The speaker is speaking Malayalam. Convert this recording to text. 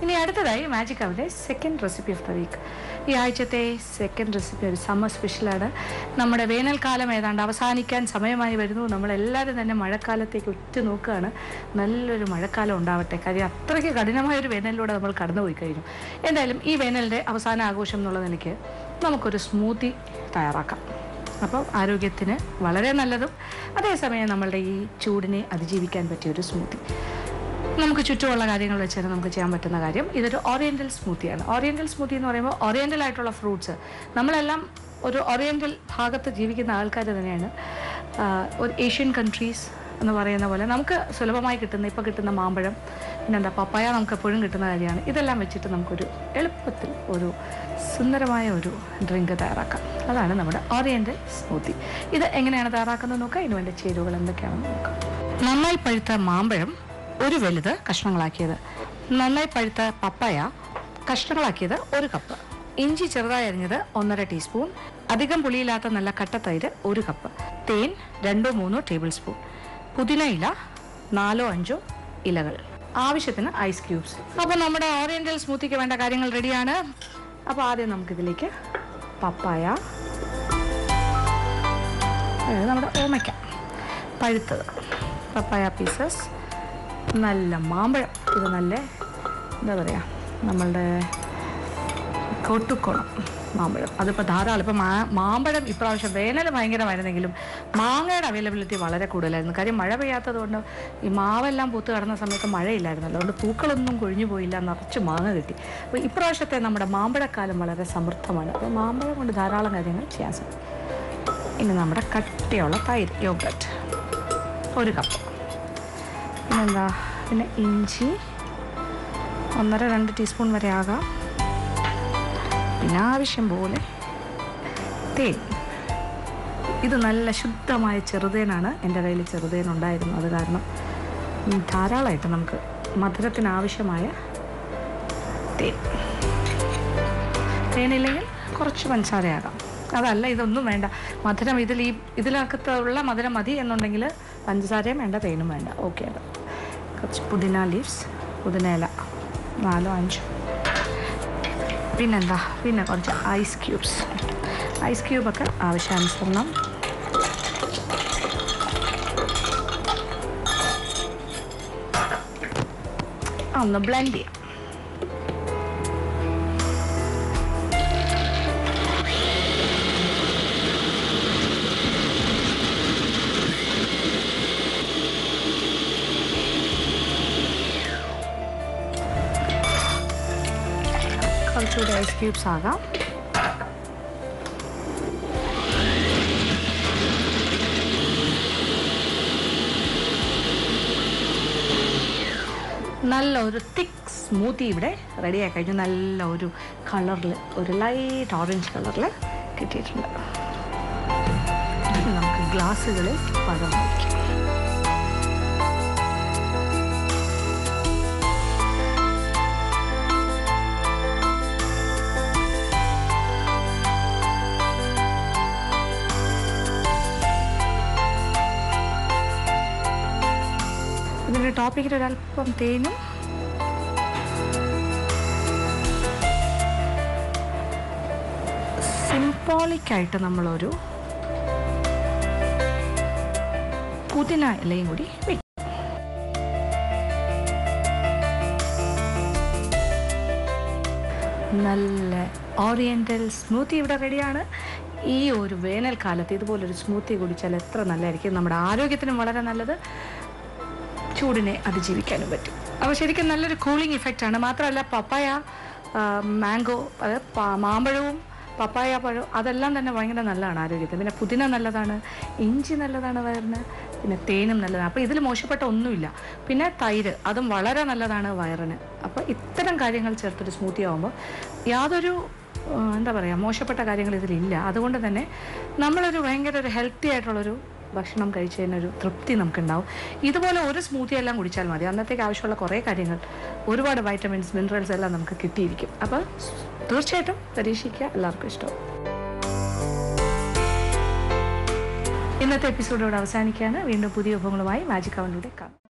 ഇനി അടുത്തതായി മാജിക് അവരുടെ second recipe of the week. ഈ ആഴ്ചത്തെ സെക്കൻഡ് റെസിപ്പി ഒരു സമ്മർ സ്പെഷ്യലാണ്. നമ്മുടെ വേനൽക്കാലം ഏതാണ്ട് അവസാനിക്കാൻ സമയമായി വരുന്നു. നമ്മളെല്ലാവരും തന്നെ മഴക്കാലത്തേക്ക് ഉറ്റുനോക്കുകയാണ്. നല്ലൊരു മഴക്കാലം ഉണ്ടാവട്ടെ. കാര്യം അത്രയ്ക്ക് കഠിനമായൊരു വേനലിലൂടെ നമ്മൾ കടന്നുപോയി കഴിഞ്ഞു. എന്തായാലും ഈ വേനലിൻ്റെ അവസാന ആഘോഷം എന്നുള്ള നിലയ്ക്ക് നമുക്കൊരു സ്മൂത്തി തയ്യാറാക്കാം. അപ്പോൾ ആരോഗ്യത്തിന് വളരെ നല്ലതും അതേസമയം നമ്മളുടെ ഈ ചൂടിനെ അതിജീവിക്കാൻ പറ്റിയൊരു സ്മൂത്തി. നമുക്ക് ചുറ്റുമുള്ള കാര്യങ്ങൾ വെച്ചാൽ നമുക്ക് ചെയ്യാൻ പറ്റുന്ന കാര്യം, ഇതൊരു ഓറിയൻ്റൽ സ്മൂത്തിയാണ്. ഓറിയൻ്റൽ സ്മൂത്തി എന്ന് പറയുമ്പോൾ ഓറിയൻ്റൽ ആയിട്ടുള്ള ഫ്രൂട്ട്സ്, നമ്മളെല്ലാം ഒരു ഓറിയൻ്റൽ ഭാഗത്ത് ജീവിക്കുന്ന ആൾക്കാർ തന്നെയാണ്. ഒരു ഏഷ്യൻ കൺട്രീസ് എന്ന് പറയുന്ന പോലെ നമുക്ക് സുലഭമായി ഇപ്പോൾ കിട്ടുന്ന മാമ്പഴം, പിന്നെന്താ പപ്പായ നമുക്ക് എപ്പോഴും കിട്ടുന്ന കാര്യമാണ്. ഇതെല്ലാം വെച്ചിട്ട് നമുക്കൊരു എളുപ്പത്തിൽ ഒരു സുന്ദരമായ ഒരു ഡ്രിങ്ക് തയ്യാറാക്കാം. അതാണ് നമ്മുടെ ഓറിയൻ്റൽ സ്മൂത്തി. ഇത് എങ്ങനെയാണ് തയ്യാറാക്കുന്നത് നോക്കാം. ഇതിന് വേണ്ട ചേരുവകൾ എന്തൊക്കെയാണെന്ന് നോക്കാം. നന്നായി പഴുത്ത മാമ്പഴം ഒരു വലുത് കഷ്ണങ്ങളാക്കിയത്, നന്നായി പഴുത്ത പപ്പായ കഷ്ണങ്ങളാക്കിയത് 1 കപ്പ്, ഇഞ്ചി ചെറുതായി അരിഞ്ഞത് 1.5 ടീസ്പൂൺ, അധികം പുളിയില്ലാത്ത നല്ല കട്ടത്തൈര് 1 കപ്പ്, തേൻ 2-3 ടേബിൾ സ്പൂൺ, പുതിന ഇല 4-5 ഇലകൾ, ആവശ്യത്തിന് ഐസ് ക്യൂബ്സ്. അപ്പോൾ നമ്മുടെ ഓറിയൻ്റൽ സ്മൂത്തിക്ക് വേണ്ട കാര്യങ്ങൾ റെഡിയാണ്. അപ്പോൾ ആദ്യം നമുക്കിതിലേക്ക് പപ്പായ, നമ്മുടെ ഓമയ്ക്ക പഴുത്തത്, പപ്പായ പീസസ്, നല്ല മാമ്പഴം, ഇത് നല്ല എന്താ പറയുക നമ്മളുടെ കോട്ടുക്കോണം മാമ്പഴം, അതിപ്പോൾ ധാരാളം. ഇപ്പോൾ മാമ്പഴം ഇപ്രാവശ്യം വേനൽ ഭയങ്കരമായിരുന്നെങ്കിലും മാങ്ങയുടെ അവൈലബിലിറ്റി വളരെ കൂടുതലായിരുന്നു. കാര്യം മഴ പെയ്യാത്തത് കൊണ്ട് ഈ മാവെല്ലാം പൂത്ത് കടന്ന സമയത്ത് മഴയില്ലായിരുന്നല്ലോ, അതുകൊണ്ട് പൂക്കളൊന്നും കൊഴിഞ്ഞു പോയില്ല, നിറച്ച് മാങ്ങ കിട്ടി. അപ്പോൾ ഇപ്രാവശ്യത്തെ നമ്മുടെ മാമ്പഴക്കാലം വളരെ സമൃദ്ധമാണ്. അപ്പോൾ മാമ്പഴം കൊണ്ട് ധാരാളം കാര്യങ്ങൾ ചെയ്യാൻ സാധിക്കും. ഇനി നമ്മുടെ കട്ടിയുള്ള തൈര് യോഗട്ട് 1 കപ്പ്, പിന്നെന്താ, പിന്നെ ഇഞ്ചി 1.5-2 ടീസ്പൂൺ വരെ ആകാം, പിന്നെ ആവശ്യം പോലെ തേൻ. ഇത് നല്ല ശുദ്ധമായ ചെറുതേനാണ്, എൻ്റെ കയ്യിൽ ചെറുതേനുണ്ടായിരുന്നു, അത് കാരണം ധാരാളമായിട്ട് നമുക്ക് മധുരത്തിന് ആവശ്യമായ തേനില്ലെങ്കിൽ കുറച്ച് പഞ്ചസാരയാകാം. അതല്ല ഇതൊന്നും വേണ്ട, മധുരം ഇതിലകത്തുള്ള മധുരം മതി എന്നുണ്ടെങ്കിൽ പഞ്ചസാരയും വേണ്ട തേനും വേണ്ട. ഓക്കെ, അത് കുറച്ച് പുതിന ലീവ്സ്, പുതിന ഇല 4-5, പിന്നെന്താ, പിന്നെ കുറച്ച് ഐസ് ക്യൂബ്സ്, ഐസ് ക്യൂബൊക്കെ ആവശ്യാനുസരണം. ഒന്ന് ബ്ലെൻഡ് ചെയ്യാം. കുറച്ചുകൂടി ഐസ് ക്യൂബ്സ് ആകാം. നല്ല ഒരു തിക്ക് സ്മൂത്തി ഇവിടെ റെഡിയായി കഴിഞ്ഞു. നല്ല ഒരു കളറിൽ, ഒരു ലൈറ്റ് ഓറഞ്ച് കളറിൽ കിട്ടിയിട്ടുണ്ട്. നമുക്ക് ഗ്ലാസ്സുകളിൽ പകർന്നു വയ്ക്കാം. ഇതിൻ്റെ ടോപ്പിക്കിൽ ഒരല്പം തേനും സിംബോളിക്കായിട്ട് നമ്മളൊരു പുതിന ഇലയും കൂടി വയ്ക്കും. നല്ല ഓറിയൻ്റൽ സ്മൂത്തി ഇവിടെ റെഡിയാണ്. ഈ ഒരു വേനൽക്കാലത്ത് ഇതുപോലൊരു സ്മൂത്തി കുടിച്ചാൽ എത്ര നല്ലതായിരിക്കും. നമ്മുടെ ആരോഗ്യത്തിനും വളരെ നല്ലത്, ചൂടിനെ അതിജീവിക്കാനും പറ്റും. അപ്പോൾ ശരിക്കും നല്ലൊരു കൂളിംഗ് ഇഫക്റ്റാണ്. മാത്രമല്ല പപ്പായ, മാംഗോ, അത് മാമ്പഴവും പപ്പായ പഴവും അതെല്ലാം തന്നെ ഭയങ്കര നല്ലതാണ് ആരോഗ്യത്തിന്. പിന്നെ പുതിന നല്ലതാണ്, ഇഞ്ചി നല്ലതാണ് വയറിന്, പിന്നെ തേനും നല്ലതാണ്. അപ്പോൾ ഇതിൽ മോശപ്പെട്ട ഒന്നുമില്ല. പിന്നെ തൈര്, അതും വളരെ നല്ലതാണ് വയറിന്. അപ്പോൾ ഇത്തരം കാര്യങ്ങൾ ചേർത്തൊരു സ്മൂത്തി ആകുമ്പോൾ യാതൊരു എന്താ പറയുക മോശപ്പെട്ട കാര്യങ്ങൾ ഇതിലില്ല. അതുകൊണ്ട് തന്നെ നമ്മളൊരു ഭയങ്കര ഒരു ഹെൽത്തി ആയിട്ടുള്ളൊരു ഭക്ഷണം കഴിച്ചതിനൊരു തൃപ്തി നമുക്കുണ്ടാവും. ഇതുപോലെ ഒരു സ്മൂത്തി എല്ലാം കുടിച്ചാൽ മതി. അന്നത്തേക്ക് ആവശ്യമുള്ള കുറേ കാര്യങ്ങൾ, ഒരുപാട് വൈറ്റമിൻസ്, മിനറൽസ് എല്ലാം നമുക്ക് കിട്ടിയിരിക്കും. അപ്പോൾ തീർച്ചയായിട്ടും പരീക്ഷിക്കുക, എല്ലാവർക്കും ഇഷ്ടവും. ഇന്നത്തെ എപ്പിസോഡോട് അവസാനിക്കുകയാണ്. വീണ്ടും പുതിയ വിഭവങ്ങളുമായി മാജിക് അവനിലൂടെ കാണാം.